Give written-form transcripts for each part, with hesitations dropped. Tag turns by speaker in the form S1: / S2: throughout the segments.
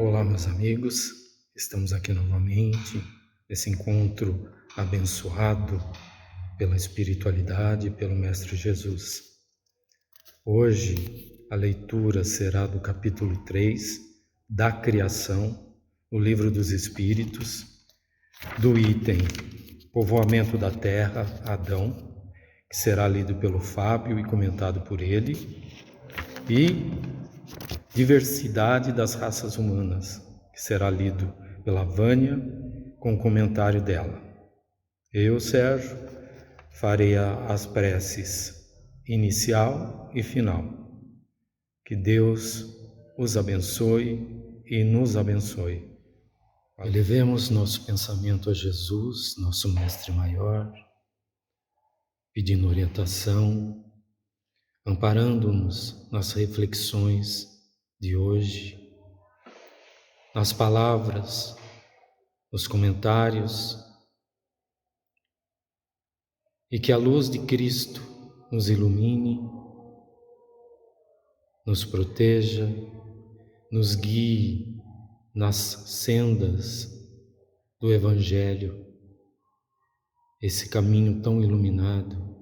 S1: Olá, meus amigos, estamos aqui novamente nesse encontro abençoado pela espiritualidade e pelo Mestre Jesus. Hoje a leitura será do capítulo 3 da Criação, no Livro dos Espíritos, do item Povoamento da Terra, Adão, que será lido pelo Fábio e comentado por ele, e Diversidade das Raças Humanas, que será lido pela Vânia com o comentário dela. Eu, Sérgio, farei as preces inicial e final. Que Deus os abençoe e nos abençoe. Elevemos nosso pensamento a Jesus, nosso Mestre Maior, pedindo orientação, amparando-nos nas reflexões de hoje, nas palavras, nos comentários, e que a luz de Cristo nos ilumine, nos proteja, nos guie nas sendas do Evangelho, esse caminho tão iluminado,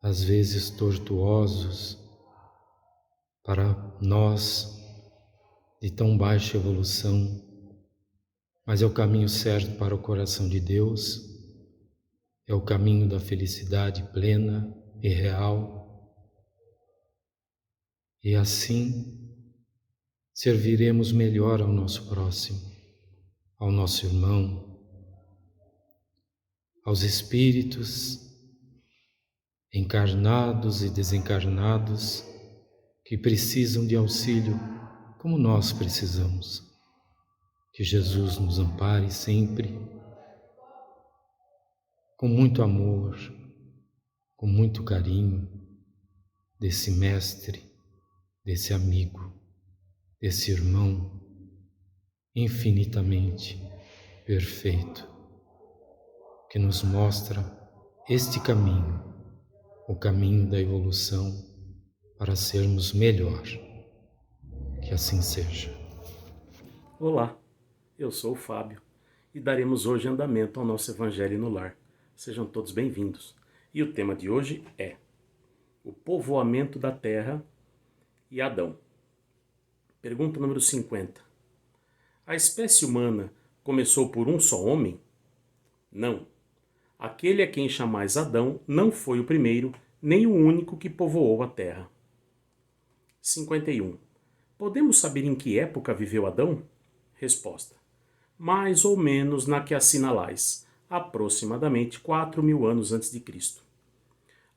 S1: às vezes tortuosos para nós de tão baixa evolução, mas é o caminho certo para o coração de Deus, é o caminho da felicidade plena e real, e assim serviremos melhor ao nosso próximo, ao nosso irmão, aos espíritos encarnados e desencarnados que precisam de auxílio como nós precisamos. Que Jesus nos ampare sempre, com muito amor, com muito carinho, desse mestre, desse amigo, desse irmão infinitamente perfeito, que nos mostra este caminho, o caminho da evolução para sermos melhor. Que assim seja.
S2: Olá, eu sou o Fábio e daremos hoje andamento ao nosso Evangelho no Lar. Sejam todos bem-vindos. E o tema de hoje é o povoamento da terra e Adão. Pergunta número 50. A espécie humana começou por um só homem? Não. Aquele a quem chamais Adão não foi o primeiro, nem o único que povoou a terra. 51. Podemos saber em que época viveu Adão? Resposta. Mais ou menos na que assinalais, aproximadamente 4.000 anos antes de Cristo.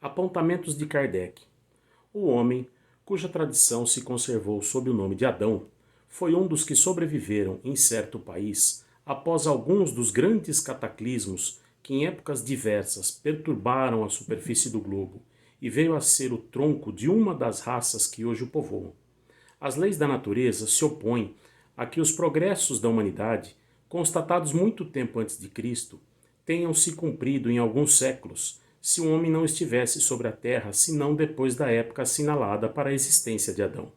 S2: Apontamentos de Kardec. O homem, cuja tradição se conservou sob o nome de Adão, foi um dos que sobreviveram em certo país após alguns dos grandes cataclismos que em épocas diversas perturbaram a superfície do globo e veio a ser o tronco de uma das raças que hoje o povoam. As leis da natureza se opõem a que os progressos da humanidade, constatados muito tempo antes de Cristo, tenham se cumprido em alguns séculos, se o homem não estivesse sobre a terra senão depois da época assinalada para a existência de Adão.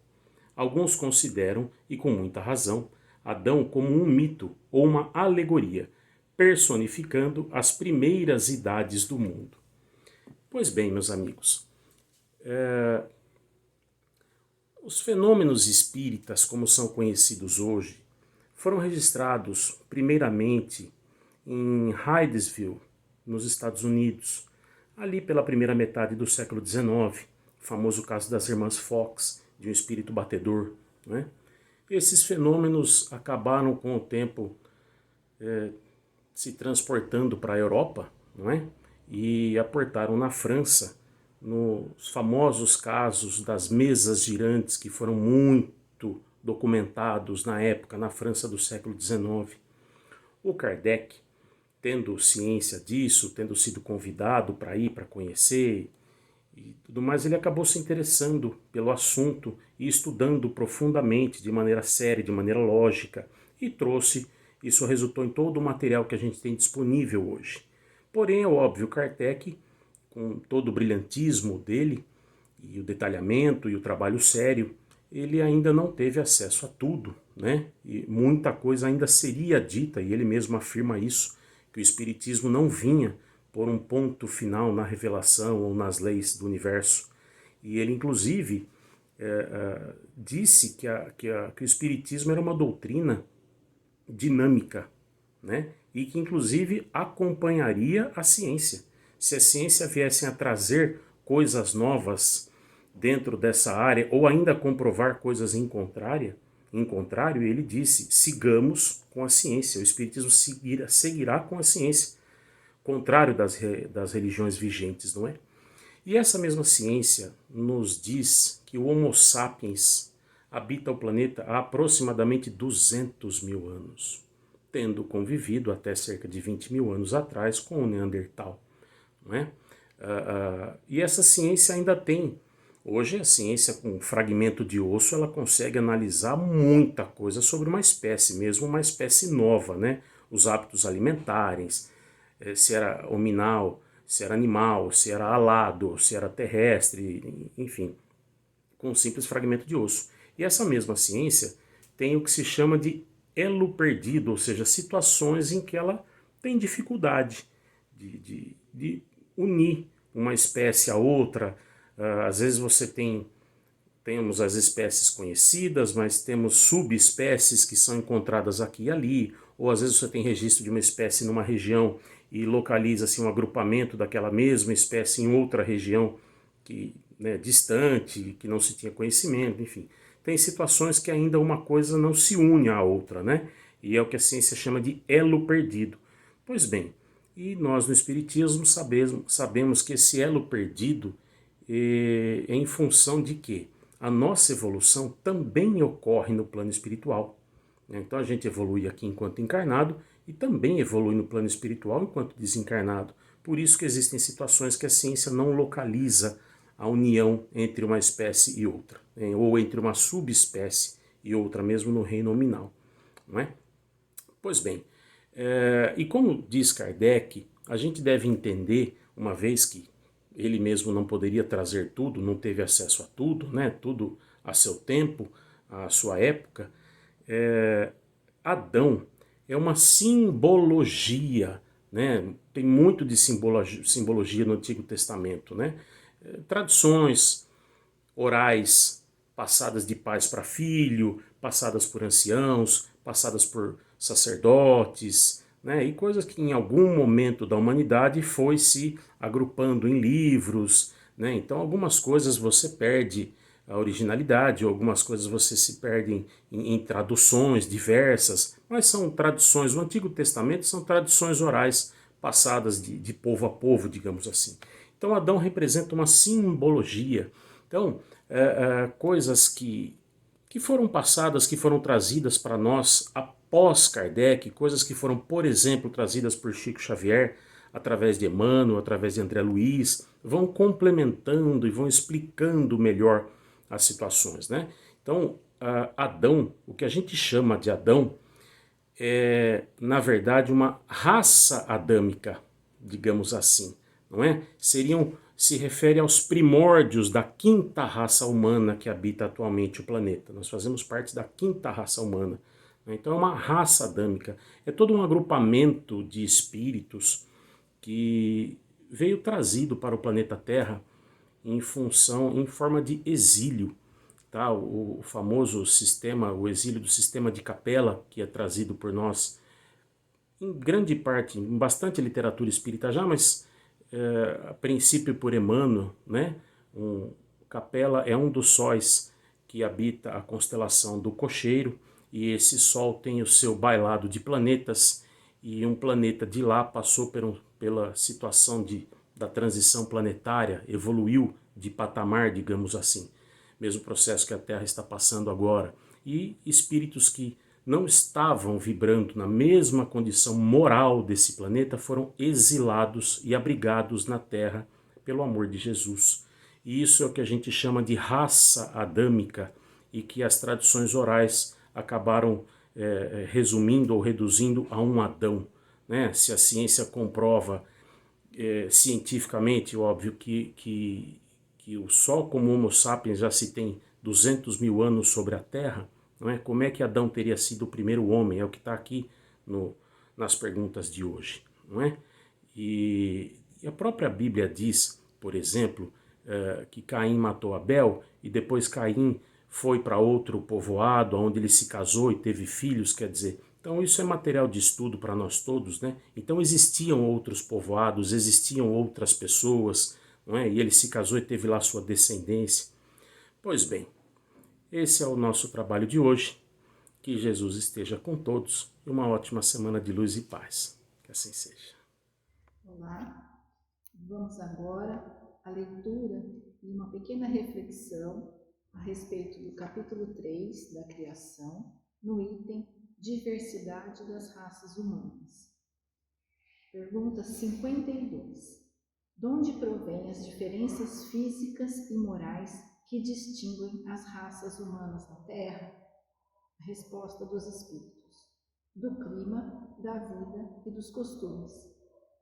S2: Alguns consideram, e com muita razão, Adão como um mito ou uma alegoria, personificando as primeiras idades do mundo. Pois bem, meus amigos, os fenômenos espíritas, como são conhecidos hoje, foram registrados primeiramente em Hydesville, nos Estados Unidos, ali pela primeira metade do século XIX, o famoso caso das irmãs Fox, de um espírito batedor, né? Esses fenômenos acabaram com o tempo se transportando para a Europa, não é? E aportaram na França, nos famosos casos das mesas girantes que foram muito documentados na época, na França do século XIX. O Kardec, tendo ciência disso, tendo sido convidado para ir, para conhecer e tudo mais, ele acabou se interessando pelo assunto e estudando profundamente, de maneira séria, de maneira lógica, e trouxe, isso resultou em todo o material que a gente tem disponível hoje. Porém, é óbvio, Kardec, com todo o brilhantismo dele, e o detalhamento e o trabalho sério, ele ainda não teve acesso a tudo, né? E muita coisa ainda seria dita, e ele mesmo afirma isso, que o Espiritismo não vinha por um ponto final na revelação ou nas leis do universo. E ele, inclusive, disse que o Espiritismo era uma doutrina dinâmica, né? E que, inclusive, acompanharia a ciência. Se a ciência viesse a trazer coisas novas dentro dessa área, ou ainda comprovar coisas em contrário, ele disse, sigamos com a ciência, o Espiritismo seguirá com a ciência, contrário das religiões vigentes, não é? E essa mesma ciência nos diz que o Homo sapiens habita o planeta há aproximadamente 200 mil anos, tendo convivido até cerca de 20 mil anos atrás com o Neandertal, não é? E essa ciência ainda tem. Hoje a ciência com fragmento de osso ela consegue analisar muita coisa sobre uma espécie, mesmo uma espécie nova, né? Os hábitos alimentares, se era hominal, se era animal, se era alado, se era terrestre, enfim, com um simples fragmento de osso. E essa mesma ciência tem o que se chama de elo perdido, ou seja, situações em que ela tem dificuldade de unir uma espécie a outra. Às vezes temos as espécies conhecidas, mas temos subespécies que são encontradas aqui e ali, ou às vezes você tem registro de uma espécie numa região e localiza-se um agrupamento daquela mesma espécie em outra região que, né, distante, que não se tinha conhecimento, enfim. Tem situações que ainda uma coisa não se une à outra, né? E é o que a ciência chama de elo perdido. Pois bem, e nós no Espiritismo sabemos que esse elo perdido é em função de quê? A nossa evolução também ocorre no plano espiritual. Então a gente evolui aqui enquanto encarnado e também evolui no plano espiritual enquanto desencarnado. Por isso que existem situações que a ciência não localiza a união entre uma espécie e outra, né? Ou entre uma subespécie e outra, mesmo no reino nominal, não é? Pois bem, e como diz Kardec, a gente deve entender, uma vez que ele mesmo não poderia trazer tudo, não teve acesso a tudo, né? Tudo a seu tempo, a sua época, Adão é uma simbologia, né? Tem muito de simbologia no Antigo Testamento, né? Tradições orais passadas de pais para filho, passadas por anciãos, passadas por sacerdotes, né? E coisas que em algum momento da humanidade foi se agrupando em livros, né? Então algumas coisas você perde a originalidade, algumas coisas você se perde em traduções diversas, mas são tradições, no Antigo Testamento são tradições orais passadas de povo a povo, digamos assim. Então Adão representa uma simbologia. Então, coisas que foram passadas, que foram trazidas para nós após Kardec, coisas que foram, por exemplo, trazidas por Chico Xavier, através de Emmanuel, através de André Luiz, vão complementando e vão explicando melhor as situações, né? Então, Adão, o que a gente chama de Adão, é, na verdade, uma raça adâmica, digamos assim, não é? Se refere aos primórdios da quinta raça humana que habita atualmente o planeta. Nós fazemos parte da quinta raça humana. Né? Então é uma raça adâmica. É todo um agrupamento de espíritos que veio trazido para o planeta Terra em forma de exílio. Tá? O famoso sistema, o exílio do sistema de Capela, que é trazido por nós em grande parte, em bastante literatura espírita já, mas a princípio por Emmanuel, né? Capela é um dos sóis que habita a constelação do Cocheiro, e esse sol tem o seu bailado de planetas, e um planeta de lá passou pela situação da transição planetária, evoluiu de patamar, digamos assim, mesmo processo que a Terra está passando agora, e espíritos que não estavam vibrando na mesma condição moral desse planeta foram exilados e abrigados na Terra pelo amor de Jesus. E isso é o que a gente chama de raça adâmica, e que as tradições orais acabaram resumindo ou reduzindo a um Adão, né? Se a ciência comprova cientificamente, óbvio, que só como Homo sapiens já se tem 200 mil anos sobre a Terra, não é? Como é que Adão teria sido o primeiro homem? É o que está aqui nas perguntas de hoje, não é? E a própria Bíblia diz, por exemplo, que Caim matou Abel e depois Caim foi para outro povoado onde ele se casou e teve filhos, quer dizer, então isso é material de estudo para nós todos, né? Então existiam outros povoados, existiam outras pessoas, não é? E ele se casou e teve lá sua descendência. Pois bem, esse é o nosso trabalho de hoje. Que Jesus esteja com todos e uma ótima semana de luz e paz. Que assim seja.
S3: Olá, vamos agora à leitura e uma pequena reflexão a respeito do capítulo 3 da criação, no item Diversidade das raças humanas. Pergunta 52. De onde provêm as diferenças físicas e morais que distinguem as raças humanas na Terra? A resposta dos espíritos: do clima, da vida e dos costumes.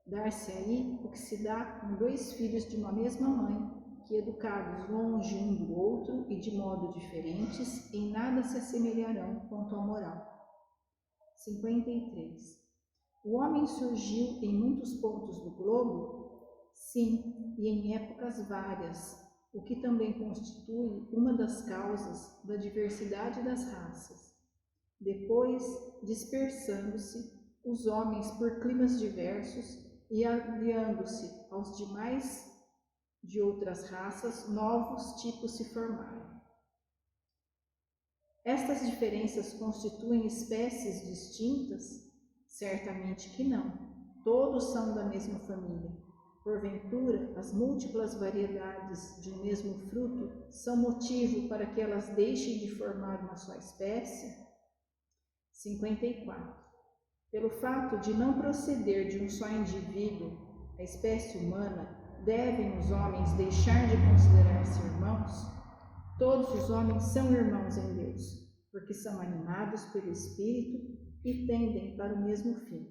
S3: Dar-se-aí o que se dá com dois filhos de uma mesma mãe, que educados longe um do outro e de modo diferentes, em nada se assemelharão quanto à moral. 53. O homem surgiu em muitos pontos do globo? Sim, e em épocas várias, o que também constitui uma das causas da diversidade das raças. Depois, dispersando-se, os homens por climas diversos e aliando-se aos demais de outras raças, novos tipos se formaram. Estas diferenças constituem espécies distintas? Certamente que não. Todos são da mesma família. Porventura, as múltiplas variedades de um mesmo fruto são motivo para que elas deixem de formar uma só espécie? 54. Pelo fato de não proceder de um só indivíduo, a espécie humana, devem os homens deixar de considerar-se irmãos? Todos os homens são irmãos em Deus, porque são animados pelo Espírito e tendem para o mesmo fim.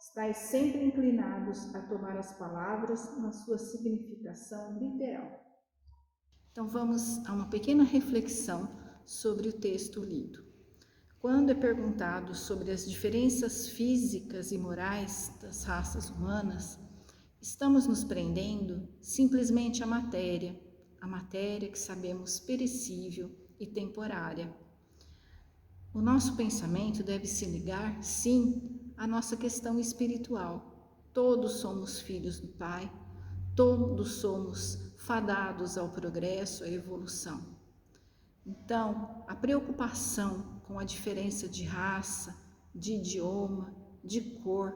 S3: Estais sempre inclinados a tomar as palavras na sua significação literal. Então vamos a uma pequena reflexão sobre o texto lido. Quando é perguntado sobre as diferenças físicas e morais das raças humanas, estamos nos prendendo simplesmente à matéria que sabemos perecível e temporária. O nosso pensamento deve se ligar, sim, à nossa questão espiritual. Todos somos filhos do Pai, todos somos fadados ao progresso, à evolução. Então, a preocupação com a diferença de raça, de idioma, de cor,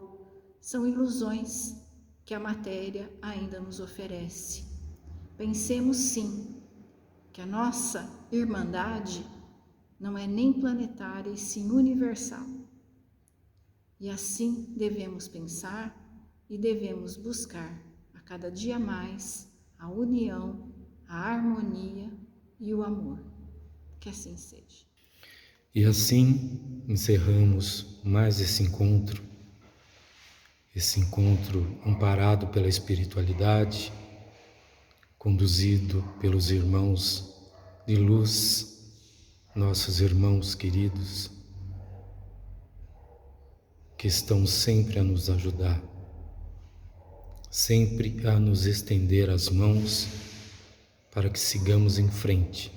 S3: são ilusões que a matéria ainda nos oferece. Pensemos sim que a nossa irmandade não é nem planetária e sim universal. E assim devemos pensar e devemos buscar a cada dia mais a união, a harmonia e o amor. Que assim seja.
S1: E assim encerramos mais esse encontro amparado pela espiritualidade, conduzido pelos irmãos de luz, nossos irmãos queridos, que estão sempre a nos ajudar, sempre a nos estender as mãos para que sigamos em frente.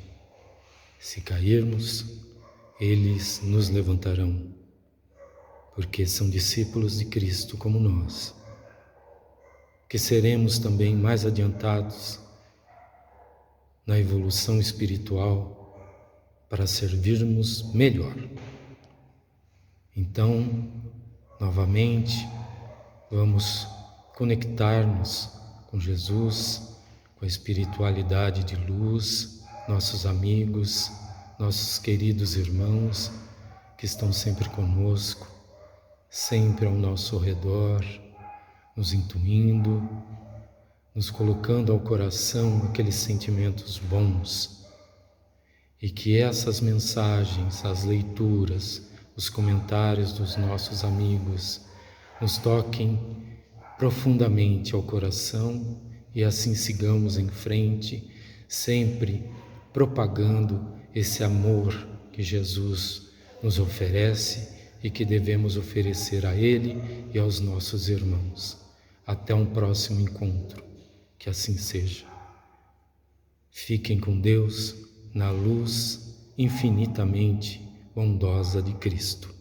S1: Se cairmos, eles nos levantarão, porque são discípulos de Cristo como nós, que seremos também mais adiantados na evolução espiritual para servirmos melhor. Então, novamente, vamos conectar-nos com Jesus, com a espiritualidade de luz, nossos amigos, nossos queridos irmãos que estão sempre conosco, sempre ao nosso redor, nos intuindo, nos colocando ao coração aqueles sentimentos bons, e que essas mensagens, as leituras, os comentários dos nossos amigos nos toquem profundamente ao coração e assim sigamos em frente, sempre propagando esse amor que Jesus nos oferece e que devemos oferecer a Ele e aos nossos irmãos. Até um próximo encontro, que assim seja. Fiquem com Deus na luz infinitamente bondosa de Cristo.